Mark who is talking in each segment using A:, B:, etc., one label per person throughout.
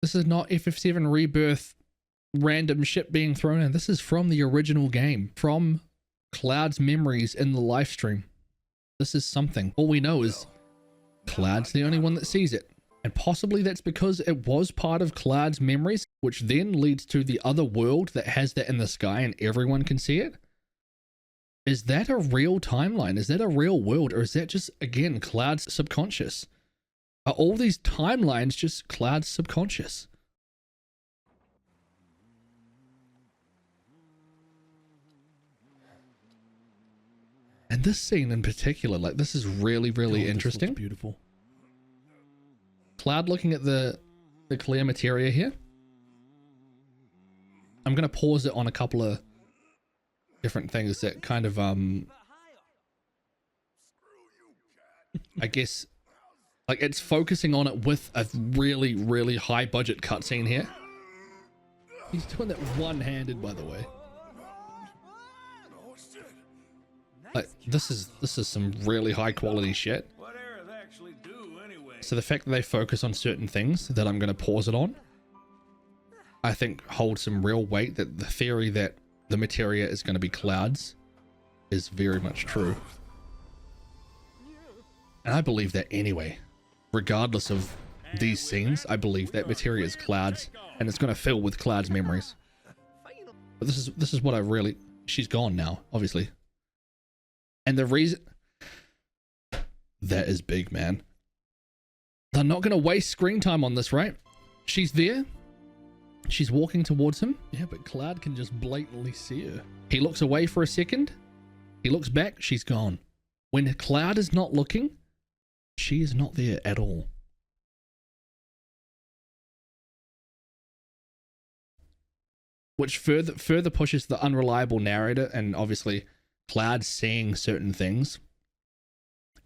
A: This is not FF7 Rebirth random shit being thrown in. This is from the original game, from Cloud's memories in the live stream. This is something. All we know is Cloud's the only one that sees it. And possibly that's because it was part of Cloud's memories, which then leads to the other world that has that in the sky and everyone can see it. Is that a real timeline? Is that a real world? Or is that just, again, Cloud's subconscious? Are all these timelines just Cloud's subconscious? And this scene in particular, like, this is really, really interesting.
B: Beautiful.
A: Cloud looking at the clear materia here. I'm going to pause it on a couple of different things that kind of, I guess, like, it's focusing on it with a really, really high budget cutscene here. He's doing that one-handed, by the way. Like, this is some really high quality shit. So the fact that they focus on certain things that I'm going to pause it on, I think holds some real weight, that the theory that the materia is going to be Cloud's is very much true. And I believe that anyway. Regardless of these scenes, I believe that materia is Cloud's, and it's going to fill with Cloud's memories. But this is what I really... She's gone now, obviously. And the reason... That is big, man. They're not going to waste screen time on this, right? She's there. She's walking towards him. Yeah, but Cloud can just blatantly see her. He looks away for a second. He looks back. She's gone. When Cloud is not looking, she is not there at all. Which further pushes the unreliable narrator, and obviously Cloud seeing certain things.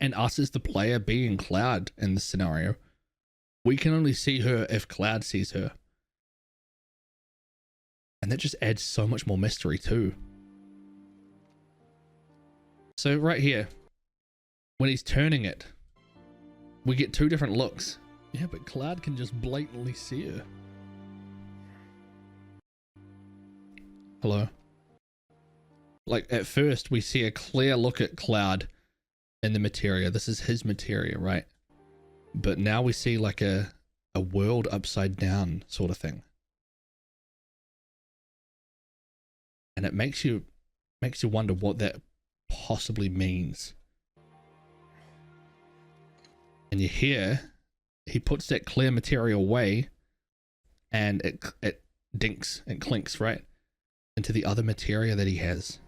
A: And us as the player being Cloud in this scenario. We can only see her if Cloud sees her. And that just adds so much more mystery too. So right here, when he's turning it, we get two different looks. Yeah, but Cloud can just blatantly see her. Hello? Like, at first, we see a clear look at Cloud in the materia. This is his materia, right? But now we see like a world upside down sort of thing. And it makes you wonder what that possibly means. And you hear he puts that clear materia away, and it dinks and clinks right into the other materia that he has.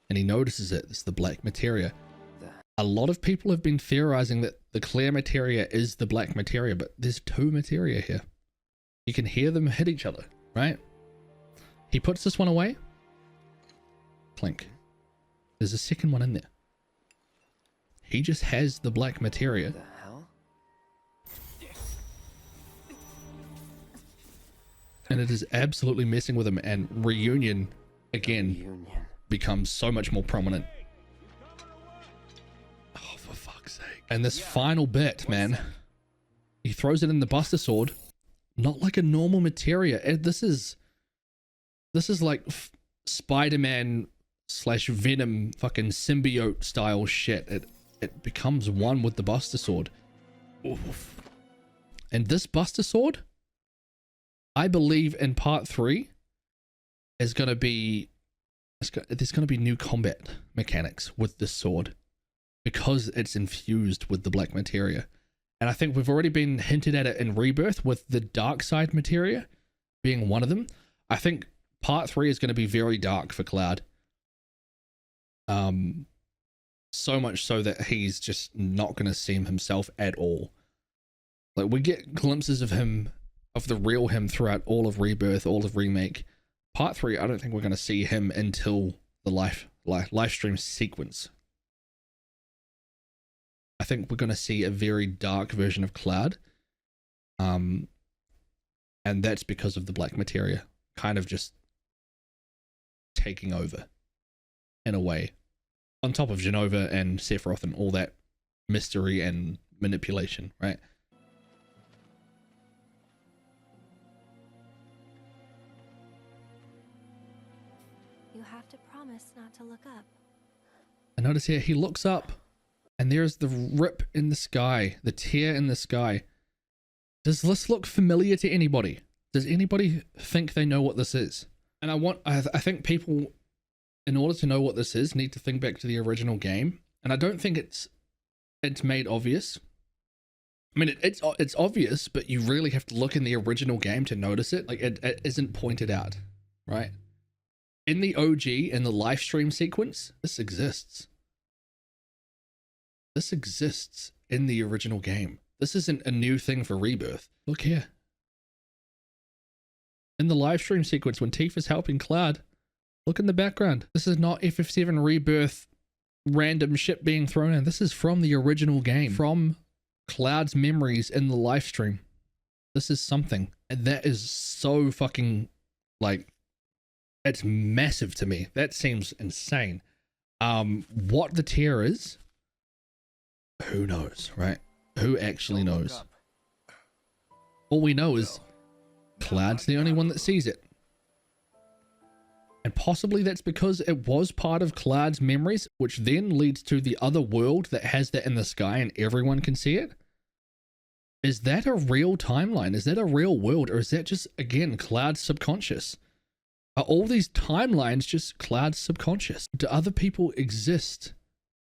A: And he notices it. It's the black materia. A lot of people have been theorizing that the clear materia is the black materia, but there's two materia here. You can hear them hit each other, right? He puts this one away. Clink. There's a second one in there. He just has the black materia.
C: What the hell?
A: And it is absolutely messing with him, and reunion again becomes so much more prominent. Oh, for fuck's sake. And this final bit, man, he throws it in the Buster Sword, not like a normal materia. This is like Spider-Man / Venom fucking symbiote style shit. It becomes one with the Buster Sword. Oof. And this Buster Sword, I believe in part 3 is going to be, there's going to be new combat mechanics with this sword because it's infused with the black materia. And I think we've already been hinted at it in Rebirth with the dark side materia being one of them. I think part 3 is going to be very dark for Cloud. So much so that he's just not going to see himself at all. Like, we get glimpses of him, of the real him throughout all of Rebirth, all of Remake. Part 3, I don't think we're going to see him until the live stream sequence. I think we're going to see a very dark version of Cloud. And that's because of the black materia kind of just taking over in a way. On top of Genova and Sephiroth and all that mystery and manipulation, right?
B: have to promise not to look up.
A: And notice here, he looks up and there's the rip in the sky, the tear in the sky. Does this look familiar to anybody? Does anybody think they know what this is? And I think people, in order to know what this is, need to think back to the original game. And I don't think it's made obvious. I mean, it's obvious, but you really have to look in the original game to notice it. Like, it isn't pointed out, right? In the OG, in the live stream sequence, this exists. This exists in the original game. This isn't a new thing for Rebirth. Look here. In the live stream sequence, when Tifa's helping Cloud, look in the background. This is not FF7 Rebirth random shit being thrown in. This is from the original game, from Cloud's memories in the live stream. This is something, and that is so fucking, like, it's massive to me. That seems insane. What the tear is, who knows, right? Who actually knows? All we know is Cloud's the only one that sees it. And possibly that's because it was part of Cloud's memories, which then leads to the other world that has that in the sky and everyone can see it. Is that a real timeline? Is that a real world? Or is that just, again, Cloud's subconscious? Are all these timelines just Cloud's subconscious? Do other people exist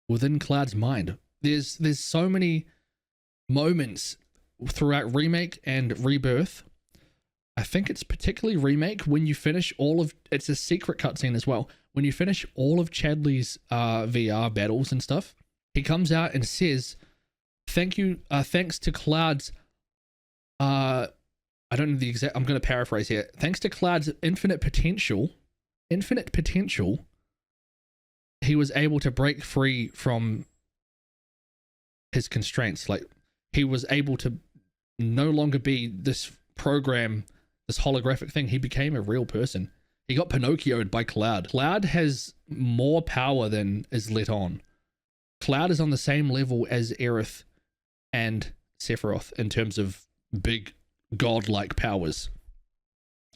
A: within Cloud's mind? There's so many moments throughout Remake and Rebirth. I think it's particularly Remake when you finish all of, it's a secret cutscene as well. When you finish all of Chadley's VR battles and stuff, he comes out and says, thank you, thanks to Cloud's, I don't know the exact, I'm going to paraphrase here. Thanks to Cloud's infinite potential, he was able to break free from his constraints. Like, he was able to no longer be this program, this holographic thing. He became a real person. He got Pinocchio'd by Cloud. Cloud has more power than is let on. Cloud is on the same level as Aerith and Sephiroth in terms of big godlike powers.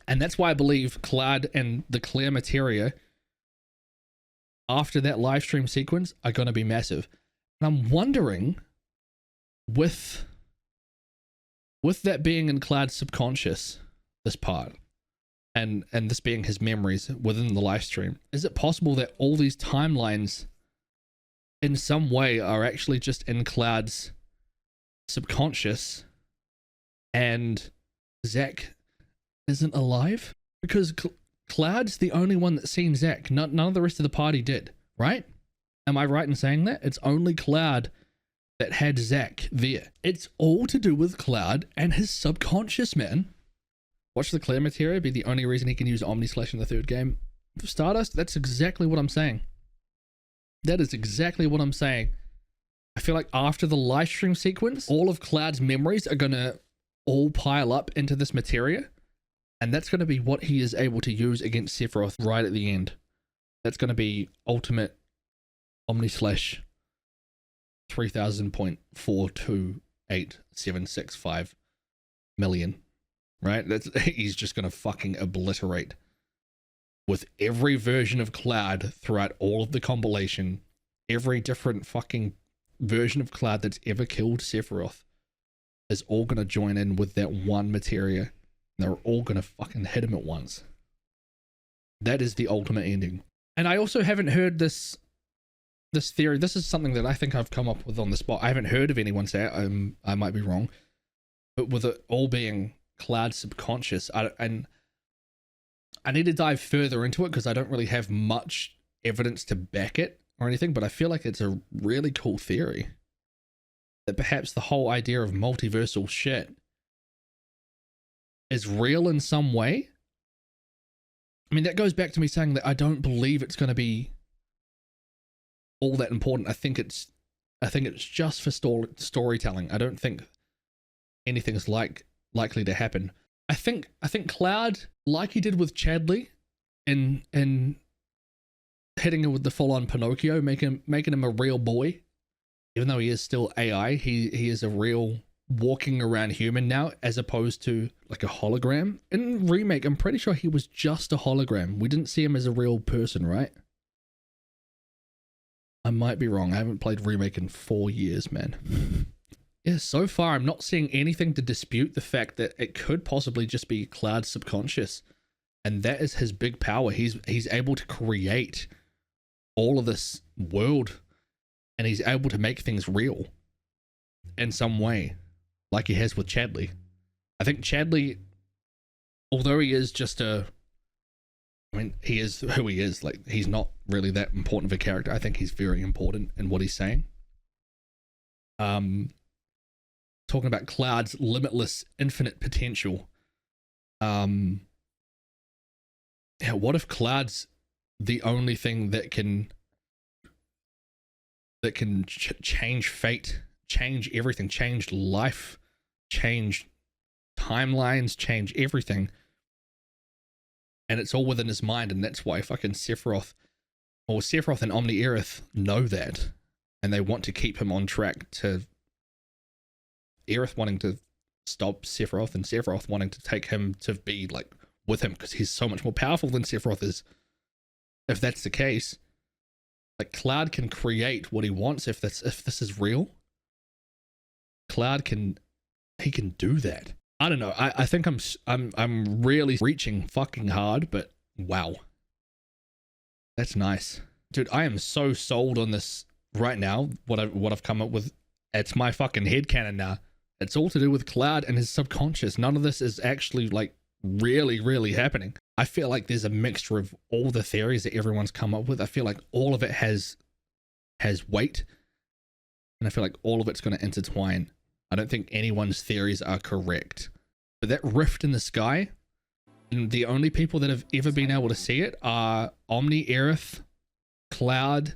A: And that's why I believe Cloud and the Clear Materia after that live stream sequence are going to be massive. And I'm wondering, with that being in Cloud's subconscious, this part, and this being his memories within the live stream, is it possible that all these timelines in some way are actually just in Cloud's subconscious and Zack isn't alive? Because Cloud's the only one that's seen Zack. None of the rest of the party did, right? Am I right in saying that? It's only Cloud that had Zack there. It's all to do with Cloud and his subconscious, man. Watch the Clear Materia be the only reason he can use Omni Slash in the third game for Stardust. That's exactly what I'm saying. That is exactly what I'm saying. I feel like after the live stream sequence, all of Cloud's memories are going to all pile up into this materia. And that's going to be what he is able to use against Sephiroth right at the end. That's going to be ultimate Omni Slash 3000.428765 million. Right? He's just going to fucking obliterate with every version of Cloud throughout all of the compilation. Every different fucking version of Cloud that's ever killed Sephiroth is all going to join in with that one materia. They're all going to fucking hit him at once. That is the ultimate ending. And I also haven't heard this theory. This is something that I think I've come up with on the spot. I haven't heard of anyone say it. I might be wrong. But with it all being Cloud subconscious, and I need to dive further into it because I don't really have much evidence to back it or anything, but I feel like it's a really cool theory. That perhaps the whole idea of multiversal shit is real in some way. I mean, that goes back to me saying that I don't believe it's going to be all that important. I think it's just for storytelling. I don't think anything's likely to happen. I think Cloud, like he did with Chadley in hitting him with the full-on Pinocchio, making him a real boy, even though he is still AI, he is a real walking around human now as opposed to like a hologram. In Remake, I'm pretty sure he was just a hologram. We didn't see him as a real person, right? I might be wrong. I haven't played Remake in 4 years, man. Yeah, so far I'm not seeing anything to dispute the fact that it could possibly just be Cloud's subconscious. And that is his big power. He's able to create all of this world, and he's able to make things real in some way, like he has with Chadley. I think Chadley, although he is just he is who he is. Like, he's not really that important of a character. I think he's very important in what he's saying. Talking about Cloud's limitless, infinite potential. Yeah, what if Cloud's the only thing that can change fate, change everything, change life, change timelines, change everything, and it's all within his mind? And that's why fucking Sephiroth and Omni Aerith know that, and they want to keep him on track, to Aerith wanting to stop Sephiroth and Sephiroth wanting to take him to be like with him because he's so much more powerful than Sephiroth is. If that's the case, like, Cloud can create what he wants. If this is real, Cloud can do that. I don't know. I think I'm really reaching fucking hard, but wow, that's nice, dude. I am so sold on this right now. What I've come up with, it's my fucking headcanon now. It's all to do with Cloud and his subconscious. None of this is actually like really happening. I feel like there's a mixture of all the theories that everyone's come up with. I feel like all of it has weight, and I feel like all of it's going to intertwine. I don't think anyone's theories are correct. But that rift in the sky, and the only people that have ever been able to see it are Omni Aerith, Cloud,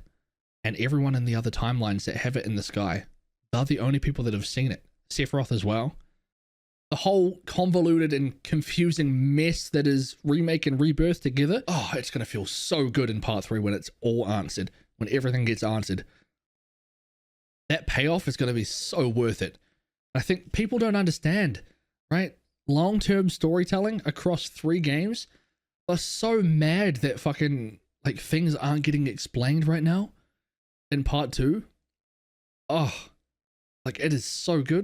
A: and everyone in the other timelines that have it in the sky. They're the only people that have seen it. Sephiroth as well. The whole convoluted and confusing mess that is Remake and Rebirth together. Oh, it's going to feel so good in part 3 when it's all answered, when everything gets answered. That payoff is going to be so worth it. I think people don't understand, right? Long-term storytelling across 3 games are so mad that fucking like things aren't getting explained right now in part 2. Oh, like, it is so good.